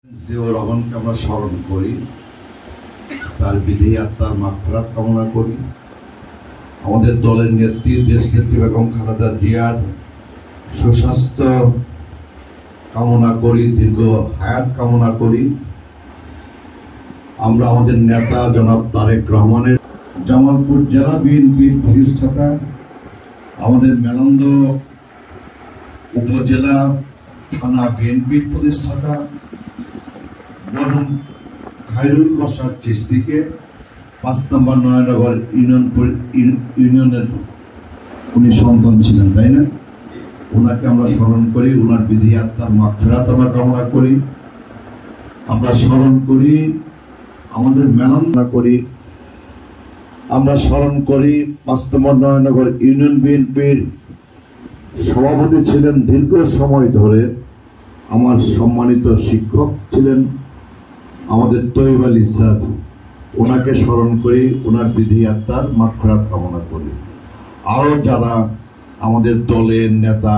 জিয়াউর রহমানকে আমরা স্মরণ করি, তার বিধি আত্মার মাগফিরাত কামনা করি। আমাদের দলের নেত্রী দেশনেত্রী বেগম খালেদা জিয়ার সুস্বাস্থ্য কামনা করি, দীর্ঘ হায়াত কামনা করি। আমরা আমাদের নেতা জনাব তারেক রহমানের জামালপুর জেলা বিএনপির প্রতিষ্ঠাতা, আমাদের মেলন্দ উপজেলা থানা বিএনপির প্রতিষ্ঠাতা মরহুম খায়রুল বাশার চিশতিকে ৫ নম্বর নয়নগর ইউনিয়নের উনি সন্তান ছিলেন, তাই না? ওনাকে আমরা স্মরণ করি, ওনার বিধি আত্মার মাগফিরাত আমরা কামনা করি। আমরা স্মরণ করি আমাদের মেলান্না করি, আমরা স্মরণ করি ৫ নম্বর নয়নগর ইউনিয়ন বিএনপির সভাপতি ছিলেন দীর্ঘ সময় ধরে, আমার সম্মানিত শিক্ষক ছিলেন আমাদের তৈয়ব আলী স্যার। ওনাকে স্মরণ করি, ওনার বিধি আত্মার মাগফিরাত কামনা করি। আরো যারা আমাদের দলের নেতা